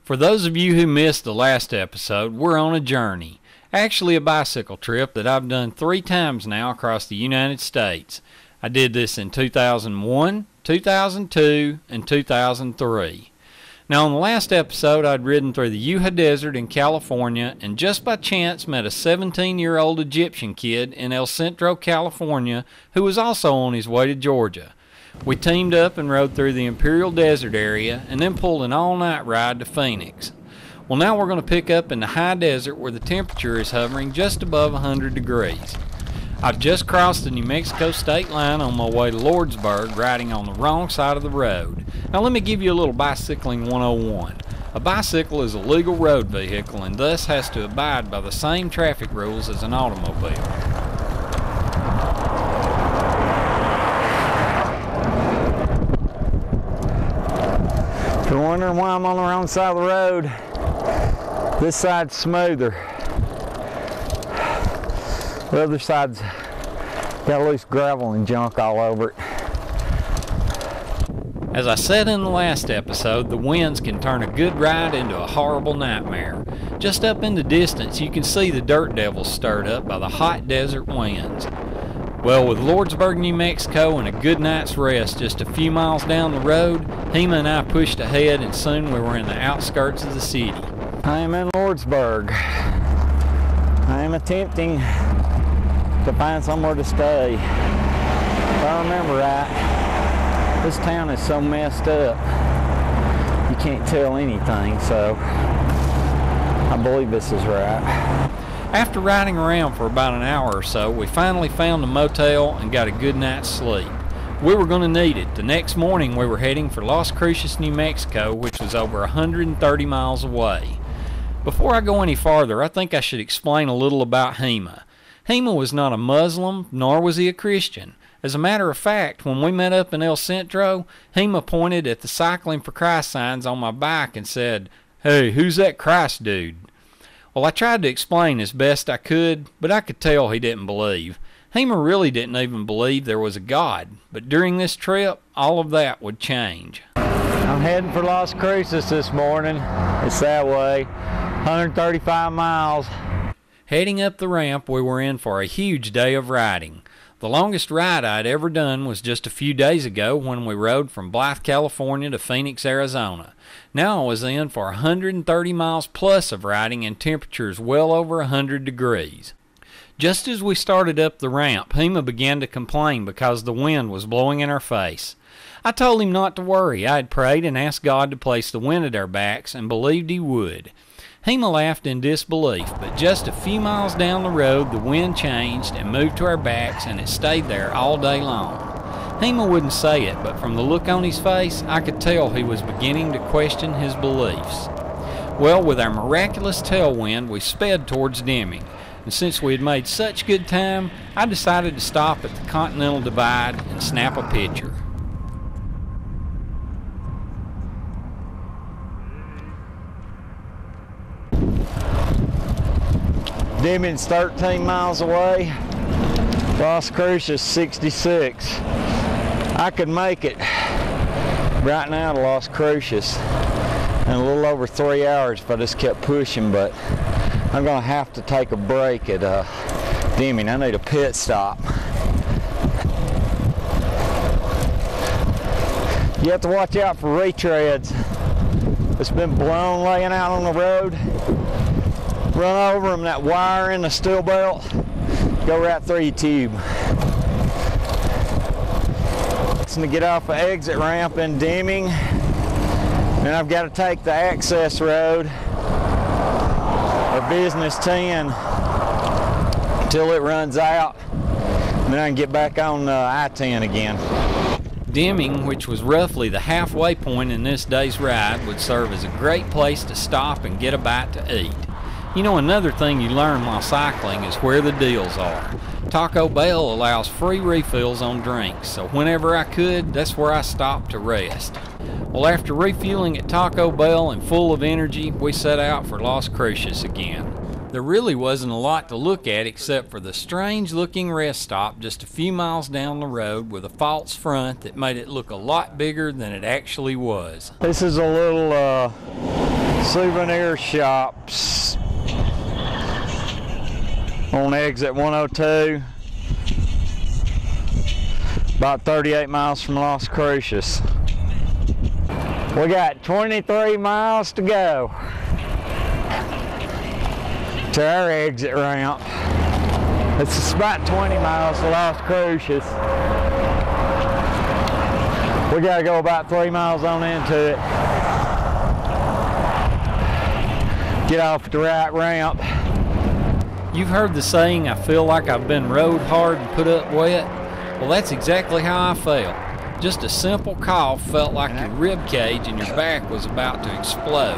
For those of you who missed the last episode, we're on a journey. Actually a bicycle trip that I've done 3 times now across the United States. I did this in 2001, 2002, and 2003. Now on the last episode I'd ridden through the Uha Desert in California and just by chance met a 17-year-old Egyptian kid in El Centro, California who was also on his way to Georgia. We teamed up and rode through the Imperial Desert area and then pulled an all-night ride to Phoenix. Well, now we're going to pick up in the high desert where the temperature is hovering just above 100 degrees. I've just crossed the New Mexico state line on my way to Lordsburg, riding on the wrong side of the road. Now let me give you a little bicycling 101. A bicycle is a legal road vehicle and thus has to abide by the same traffic rules as an automobile. If you're wondering why I'm on the wrong side of the road, this side's smoother. The other side's got loose gravel and junk all over it. As I said in the last episode, the winds can turn a good ride into a horrible nightmare. Just up in the distance you can see the dirt devils stirred up by the hot desert winds. Well, with Lordsburg, New Mexico and a good night's rest just a few miles down the road, Hema and I pushed ahead and soon we were in the outskirts of the city. I am in Lordsburg. I am attempting to find somewhere to stay. If I remember right, this town is so messed up, you can't tell anything, so I believe this is right. After riding around for about an hour or so, we finally found a motel and got a good night's sleep. We were going to need it. The next morning we were heading for Las Cruces, New Mexico, which was over 130 miles away. Before I go any farther, I think I should explain a little about Hema. Hema was not a Muslim, nor was he a Christian. As a matter of fact, when we met up in El Centro, Hema pointed at the Cycling for Christ signs on my bike and said, "Hey, who's that Christ dude?" Well, I tried to explain as best I could, but I could tell he didn't believe. Hema really didn't even believe there was a God, but during this trip, all of that would change. I'm heading for Las Cruces this morning. It's that way, 135 miles. Heading up the ramp, we were in for a huge day of riding. The longest ride I'd ever done was just a few days ago when we rode from Blythe, California to Phoenix, Arizona. Now I was in for 130 miles plus of riding and temperatures well over 100 degrees. Just as we started up the ramp, Hema began to complain because the wind was blowing in our face. I told him not to worry. I had prayed and asked God to place the wind at our backs and believed he would. Hema laughed in disbelief, but just a few miles down the road the wind changed and moved to our backs and it stayed there all day long. Hema wouldn't say it, but from the look on his face I could tell he was beginning to question his beliefs. Well, with our miraculous tailwind we sped towards Deming, and since we had made such good time, I decided to stop at the Continental Divide and snap a picture. Deming's 13 miles away. Las Cruces 66. I could make it right now to Las Cruces in a little over 3 hours if I just kept pushing, but I'm going to have to take a break at Deming. I need a pit stop. You have to watch out for retreads. It's been blown laying out on the road. Run over them, that wire in the steel belt, go right through your tube. To get off the exit ramp in Deming, then I've got to take the access road, or Business 10, until it runs out, and then I can get back on I-10 again. Deming, which was roughly the halfway point in this day's ride, would serve as a great place to stop and get a bite to eat. You know, another thing you learn while cycling is where the deals are. Taco Bell allows free refills on drinks, so whenever I could, that's where I stopped to rest. Well, after refueling at Taco Bell and full of energy, we set out for Las Cruces again. There really wasn't a lot to look at except for the strange looking rest stop just a few miles down the road with a false front that made it look a lot bigger than it actually was. This is a little Souvenir shops on exit 102, about 38 miles from Las Cruces. We got 23 miles to go to our exit ramp. It's about 20 miles to Las Cruces. We gotta go about 3 miles on into it. Get off at the right ramp. You've heard the saying, I feel like I've been rode hard and put up wet. Well, that's exactly how I felt. Just a simple cough felt like your rib cage and your back was about to explode.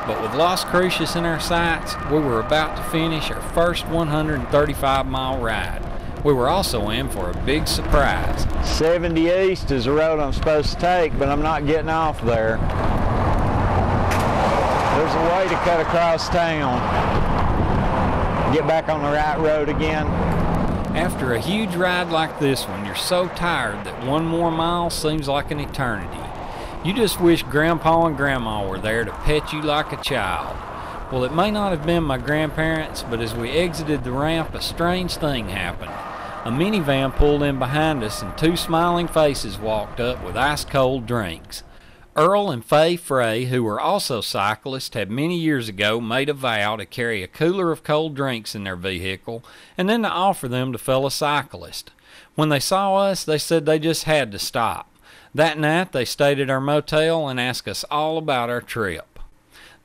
But with Las Cruces in our sights, we were about to finish our first 135-mile ride. We were also in for a big surprise. 70 East is the road I'm supposed to take, but I'm not getting off there. There's a way to cut across town. Get back on the right road again. After a huge ride like this one, you're so tired that one more mile seems like an eternity. You just wish Grandpa and Grandma were there to pet you like a child. Well, it may not have been my grandparents, but as we exited the ramp, a strange thing happened. A minivan pulled in behind us and two smiling faces walked up with ice-cold drinks. Earl and Fay Frey, who were also cyclists, had many years ago made a vow to carry a cooler of cold drinks in their vehicle and then to offer them to fellow cyclists. When they saw us, they said they just had to stop. That night, they stayed at our motel and asked us all about our trip.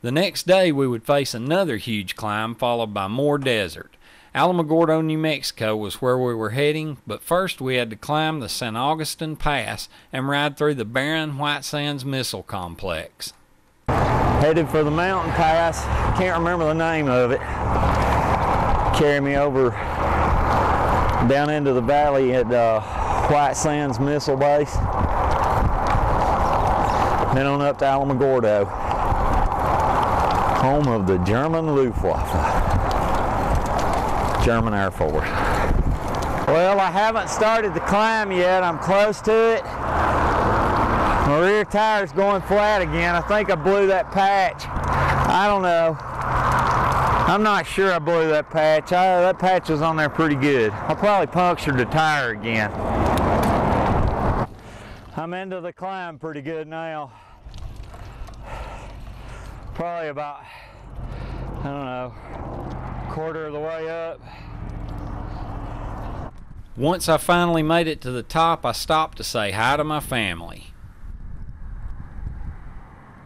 The next day, we would face another huge climb followed by more desert. Alamogordo, New Mexico was where we were heading, but first we had to climb the San Augustin Pass and ride through the barren White Sands Missile Complex. Headed for the mountain pass. Can't remember the name of it. Carry me over down into the valley at White Sands Missile Base. Then on up to Alamogordo, home of the German Luftwaffe. German Air Force. Well, I haven't started the climb yet. I'm close to it. My rear tire's going flat again. I think I blew that patch. I don't know. I'm not sure I blew that patch. That patch was on there pretty good. I probably punctured the tire again. I'm into the climb pretty good now. Probably about, I don't know, quarter of the way up. Once I finally made it to the top, I stopped to say hi to my family.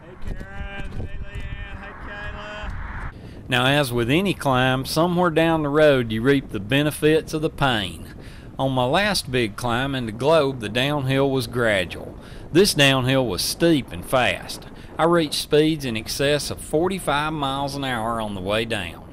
Hey Karen, hey Leanne, hey Kayla. Now, as with any climb, somewhere down the road you reap the benefits of the pain. On my last big climb in the Globe, the downhill was gradual. This downhill was steep and fast. I reached speeds in excess of 45 miles an hour on the way down.